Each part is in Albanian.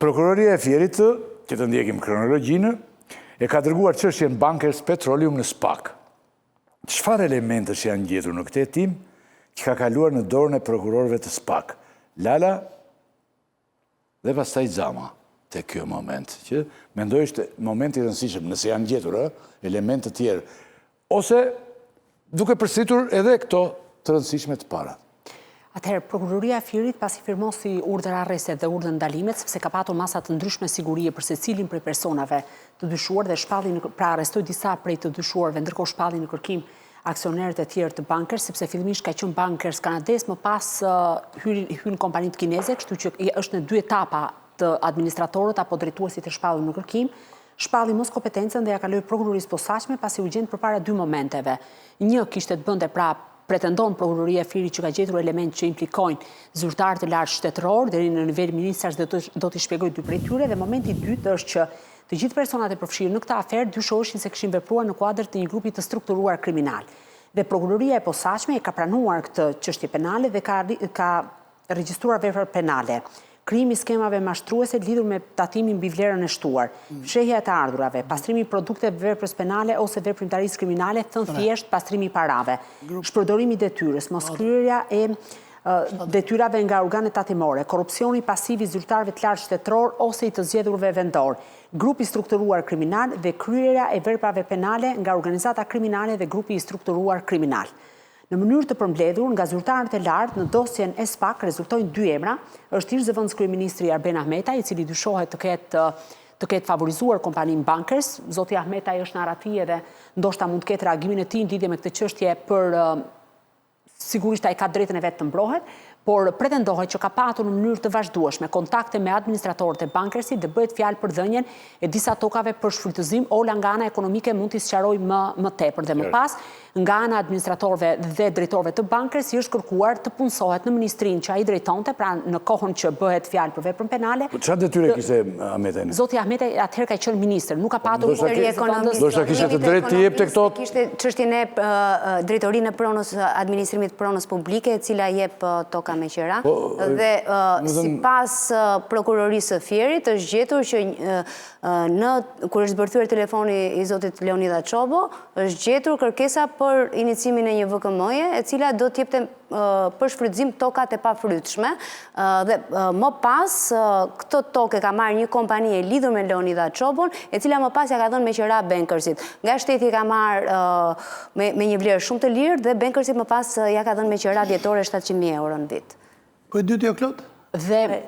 Prokuroria e Fierit, që të ndjekim kronologjinë, e ka dërguar çështjen Bankers Petroleum në SPAK. Çfarë elementësh janë gjetur në këtë hetim që ka kaluar në dorën e prokurorëve të SPAK? Lala dhe pastaj Xama te ky moment, që mendoj është moment i rëndësishëm nëse janë gjetur elemente të tjerë, ose duke përsëritur edhe këto të rëndësishme të para. Atëherë, Prokuroria e Fierit pasi firmosi urdhër arreste dhe urdhër ndalimet, sepse ka patur masa të ndryshme sigurie për secilin prej personave të dyshuar dhe shpalli pra arrestoi disa prej të dyshuarve, ndërkohë shpalli në kërkim aksionerët e tjerë të Bankers, sepse fillimisht ka qenë Bankers kanades, më pas hyn kompanitë kineze, kështu që është në dy etapa të administratorët apo drejtuesit e shpallit në kërkim. Shpalli mos kompetencën dhe ja kaloi prokurorisë posaçme pasi u gjend përpara dy momenteve. Një kishte të bënte pra pretendon Prokuroria e Fierit që ka gjetur elementë që implikojnë zyrtarë të lartë shtetëror deri në nivel ministrash dhe do t'i shpjegoj dy prej tyre, dhe momenti i dytë është që të gjithë personat e përfshirë në këtë aferë dyshoheshin se kishin vepruar në kuadër të një grupi të strukturuar kriminal. Dhe Prokuroria e posaçme e ka pranuar këtë çështje penale dhe ka regjistruar vepra penale. Krijimi i skemave mashtruese lidhur me tatimin mbi vlerën e shtuar, fshehja e të ardhurave, pastrimi i produkteve veprës penale ose veprimtarisë kriminale, thënë thjesht pastrimi i parave, shpërdorimi i detyrës, moskryerja e detyrave nga organet tatimore, korrupsioni pasiv i zyrtarëve të lartë shtetëror ose i të zgjedhurve vendor, grupi i strukturuar kriminal dhe kryerja e veprave penale nga organizata kriminale dhe grupi i strukturuar kriminal. Në mënyrë të përmbledhur, nga zyrtarët e lartë në dosjen e SPAK rezultojnë dy emra, është ish zëvendës kryeministri Arben Ahmetaj, i cili dyshohet të ketë favorizuar kompaninë Bankers. Zoti Ahmetaj është në Aratie dhe ndoshta mund të ketë reagimin e tij në lidhje me këtë çështje, për sigurisht ai ka drejtën e vet të mbrohet, por pretendohet që ka patur në mënyrë të vazhdueshme kontakte me administratorët e Bankersit dhe bëhet fjalë për dhënien e disa tokave për shfrytëzim. Ola nga ana ekonomike mund t'i sqaroj më tepër dhe më pas, nga ana administratorëve dhe drejtorëve të Bankers i është kërkuar të punësohet në ministrinë që ai drejtonte, pra në kohën që bëhet fjalë për veprën penale. Çfarë detyre kishte Ahmetaj? Zoti Ahmetaj atëherë ka qenë ministër, nuk ka patur ndoshta kishte të drejtë të jepte këto. Kishte çështjen e drejtorinë e pronës administrimit pronës publike, e cila jep toka me qira, dhe sipas prokurorisë së Fierit është gjetur që kur është zbërthyer telefoni i zotit Leonida Çobo, është gjetur kërkesa për inicimin e një VKM-je, e cila do të jepte për shfrytëzim tokat e pafrytshme, dhe më pas këtë tokë ka marrë një kompani e lidhur me Leonida Çobon, e cila më pas ja ka dhënë me qira Bankersit. Nga shteti ka marrë me një vlerë shumë të lirë dhe Bankersit më pas ja ka dhënë me qira dhjetore 700.000 euro në vit. Po e dytë jo Klot? Dhe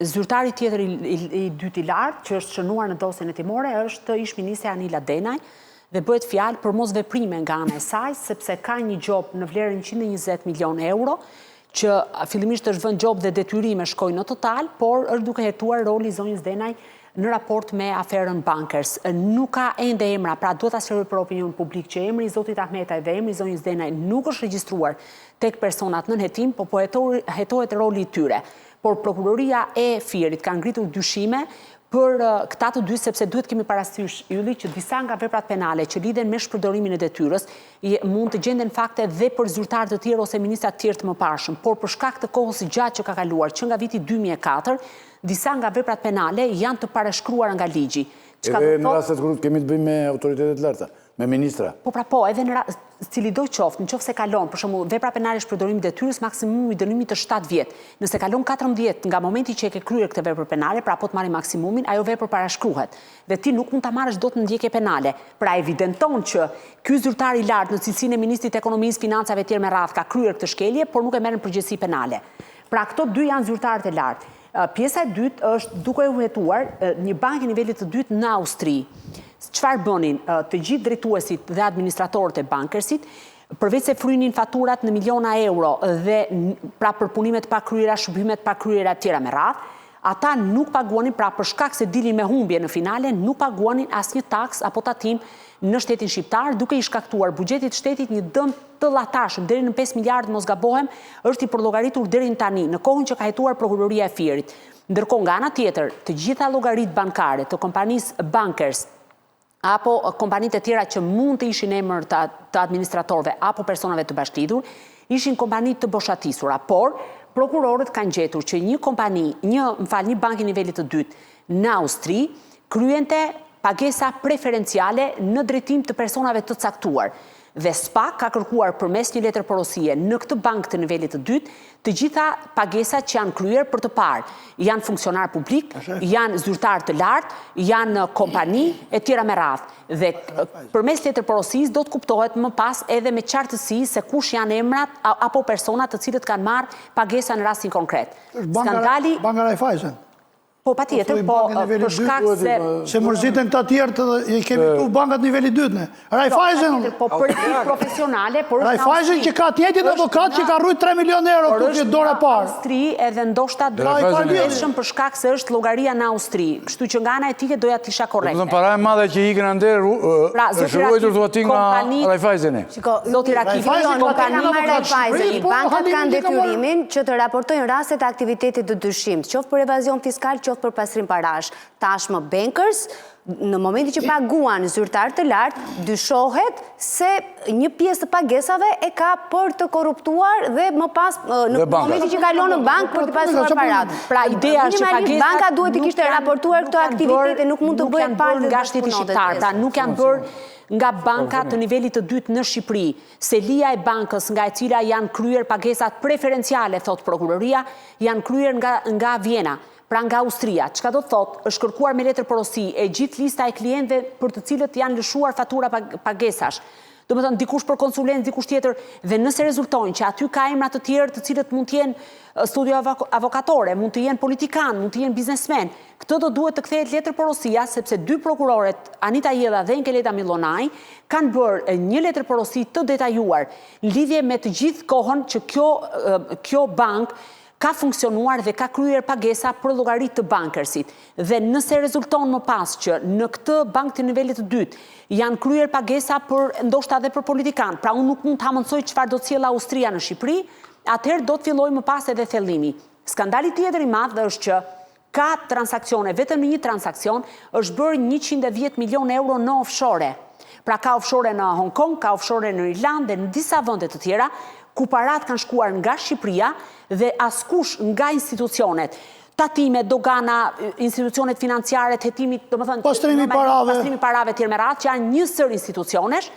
zyrtari tjetër i dytë i lartë që është shënuar në dosjen e timore është ish ministri Anila Denaj, dhe bëhet fjalë për mos veprime nga ana e saj, sepse ka një gjop në vlerën 120 milion euro, që fillimisht është vënë gjop dhe detyrime shkojnë në total, por është duke hetuar roli i zonjës Denaj në raport me aferën Bankers. Nuk ka ende emra, pra duhet ta sqaroj për opinion publik që emri i zotit Ahmetaj dhe emri i zonjës Denaj nuk është regjistruar tek personat nën hetim, po hetohet roli i tyre. Por Prokuroria e Fierit ka ngritur dyshime për këta të dy, sepse duhet kemi parasysh ylli që disa nga veprat penale që lidhen me shpërdorimin e detyrës mund të gjenden fakte dhe për zyrtarë të tjerë ose ministrat të tjerë të mëparshëm, por për shkak të kohës së gjatë që ka kaluar që nga viti 2004, disa nga veprat penale janë të parashkruara nga ligji. Edhe në rastet kur kemi të bëjmë me autoritetet larta, me ministra. Po pra po, edhe në cili do qoftë, në qoftë se kalon, për shembull, vepra penale shpërdorimit detyrës, maksimumi i dënimit të 7 vjet. Nëse kalon 14 nga momenti që e ke kryer këtë vepër penale, pra po të marrë maksimumin, ajo vepër parashkruhet. Dhe ti nuk mund ta marrësh dot në ndjekje penale. Pra evidenton që ky zyrtar i lartë në cilësinë e ministrit të ekonomisë, financave etj me radhë ka kryer këtë shkelje, por nuk e merr në përgjegjësi penale. Pra këto dy janë zyrtarët e lartë. Pjesa e dytë është duke u hetuar një bankë nivelit të dytë në Austri. Çfarë bënin të gjithë drejtuesit dhe administratorët e Bankersit, përveç se frynin faturat në miliona euro dhe pra për punimet pa kryera, shërbimet pa kryera tjera me radhë, ata nuk paguanin, pra për shkak se dilin me humbje në finale, nuk paguanin asnjë taks apo tatim në shtetin shqiptar, duke i shkaktuar buxhetit shtetit një dëm të llahtashëm deri në 5 miliardë, mos gabohem, është i përllogaritur deri në tani, në kohën që ka hetuar Prokuroria e Fierit. Ndërkohë nga ana tjetër, të gjitha llogaritë bankare të kompanisë Bankers apo kompanitë e tjera që mund të ishin emër të administratorëve apo personave të bashkëlidhur, ishin kompanitë të boshatisura, por prokurorët kanë gjetur që një bank i nivelit të dytë në Austri kryente pagesa preferenciale në drejtim të personave të caktuar. Dhe SPAK ka kërkuar përmes një letër porosie në këtë bank të nivelit të dytë të gjitha pagesat që janë kryer për të parë. Janë funksionar publik, janë zyrtar të lartë, janë kompani e tjera me radhë. Dhe përmes letër porosis do të kuptohet më pas edhe me qartësi se kush janë emrat apo personat të cilët kanë marrë pagesa në rastin konkret. Skandali... Banka Raiffeisen. Po, pa tjetër, po për shkak se... Se mërzitën të tjerë të i kemi tu bankat nivelli 2 në. Raiffeisen... Po, për të profesionale... Raiffeisen që ka tjetin avokat që ka rrujt 3 milion euro për që dore parë. Austri edhe ndoshta dëshëm për shkak se është llogaria në Austri. Kështu që nga ana etike doja të isha korrekte. Do të para e madhe që ikën ande është ruajtur thuati nga Raiffeiseni. Zoti Raki, bankat kanë detyrimin që të raportojnë rastet e aktivitetit të dyshimit, qoftë për evazion fiskal, qoftë për pasrim parash. Tashmë bankers, në momenti që paguan zyrtar të lartë, dyshohet se një pjesë të pagesave e ka për të korruptuar dhe më pas në momenti që kalon në bank për të pasuar parat. Pra ideja është që pagesat banka duhet të kishte raportuar këto aktivitete, nuk mund të bëhet parte nga shteti shqiptar, pra nuk janë bërë nga banka të nivelit të dytë në Shqipëri. Selia e bankës nga e cila janë kryer pagesat preferenciale, thot prokuroria, janë kryer nga Vjena. Pra nga Austria, çka do të thotë, është kërkuar me letër porosi e gjithë lista e klientëve për të cilët janë lëshuar fatura pagesash. Do të thonë dikush për konsulencë, dikush tjetër, dhe nëse rezultojnë që aty ka emra të tjerë të cilët mund të jenë studio avokatore, mund të jenë politikan, mund të jenë biznesmen, këtë do duhet të kthehet letër porosia, sepse dy prokuroret, Anita Jedha dhe Enkeleta Millonaj, kanë bërë një letër porosi të detajuar në lidhje me të gjithë kohën që kjo bank ka funksionuar dhe ka kryer pagesa për llogarit të bankersit. Dhe nëse rezulton më pas që në këtë bank të nivelit të dytë janë kryer pagesa për ndoshta edhe për politikan, pra unë nuk mund të hamënsoj çfarë do të sjellë Austria në Shqipëri, atëherë do të fillojë më pas edhe thellimi. Skandali tjetër i madh është që ka transakcione, vetëm në një transakcion është bërë 110 milion euro në offshore. Pra ka offshore në Hong Kong, ka offshore në Irlandë dhe në disa vende të tjera, ku parat kanë shkuar nga Shqipëria dhe askush nga institucionet, tatime, dogana, institucionet financiare, hetimit, pastrimi parave tjerë me radhë, që janë një sër institucionesh,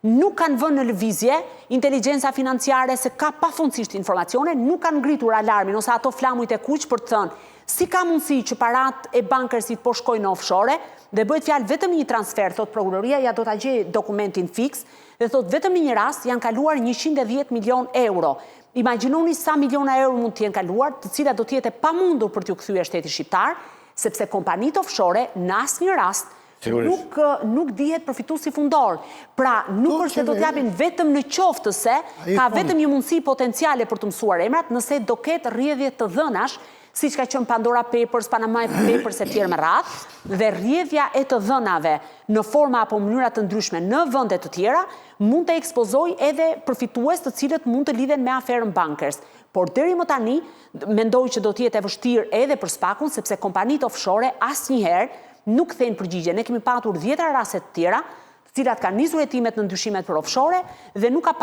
nuk kanë vënë në lëvizje inteligjenca financiare se ka pafundësisht informacione, nuk kanë ngritur alarmin ose ato flamujt e kuq për të thënë si ka mundësi që parat e bankersit po shkojnë në offshore dhe bëhet fjalë vetëm një transfer, thot prokuroria, ja do ta gjej dokumentin fix, dhe thot vetëm në një rast janë kaluar 110 milion euro. Imagjinoni sa miliona euro mund të jenë kaluar, të cilat do të jetë pamundur për t'u kthyer shteti shqiptar, sepse kompanitë offshore në asnjë rast nuk dihet përfituesi fundor. Pra, nuk është se do t'japin vetëm në qoftë se ka vetëm një mundësi potenciale për të mësuar emrat, nëse do ketë rrjedhje të dhënash, siç ka qenë Pandora Papers, Panama Papers e tjerë me radhë, dhe rrjedhja e të dhënave në forma apo mënyra të ndryshme në vende të tjera mund të ekspozojë edhe përfitues të cilët mund të lidhen me aferën bankers. Por deri më tani mendoj që do të jetë e vështirë edhe për SPAK-un, sepse kompanitë offshore asnjëherë nuk kthejnë përgjigje. Ne kemi patur 10 raste të tjera, të cilat kanë nisur hetimet në ndryshimet për offshore dhe nuk ka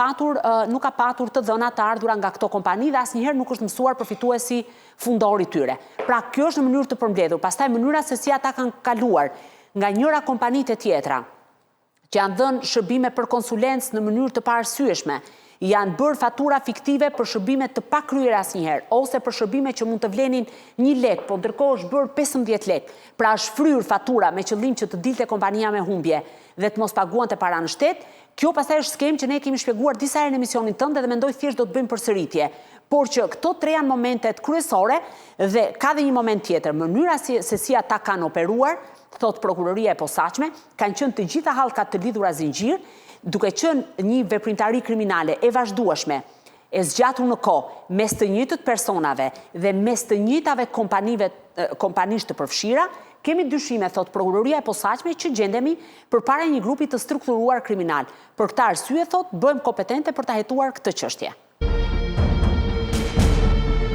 patur të dhëna të ardhura nga këto kompani dhe asnjëherë nuk është mësuar përfituesi fundor i tyre. Pra, kjo është në mënyrë të përmbledhur. Pastaj mënyra se si ata kanë kaluar nga njëra kompanitë e tjetra, që janë dhënë shërbime për konsulencë në mënyrë të paarsyeshme, janë bërë fatura fiktive për shërbime të pakryera asnjëherë, ose për shërbime që mund të vlenin 1 lek, po ndërkohë është bërë 15 lek. Pra është fryrë fatura me qëllim që të dilte kompania me humbje dhe të mos paguante para në shtet. Kjo pastaj është skemë që ne kemi shpjeguar disa herë në emisionin tënd dhe mendoj thjesht do të bëjmë përsëritje. Por që këto 3 janë momentet kryesore dhe ka dhe një moment tjetër, mënyra se si ata kanë operuar, thot prokuroria e posaçme, kanë qenë të gjitha hallkat të lidhura zinxhir, duke qenë një veprimtari kriminale e vazhdueshme, e zgjatur në kohë mes të njëjtët personave dhe mes të njëjtave kompanisht të përfshira, kemi dyshime, thot prokuroria e posaçme, që gjendemi përpara një grupi të strukturuar kriminal. Për këtë arsye, thot, bëhem kompetente për ta hetuar këtë çështje.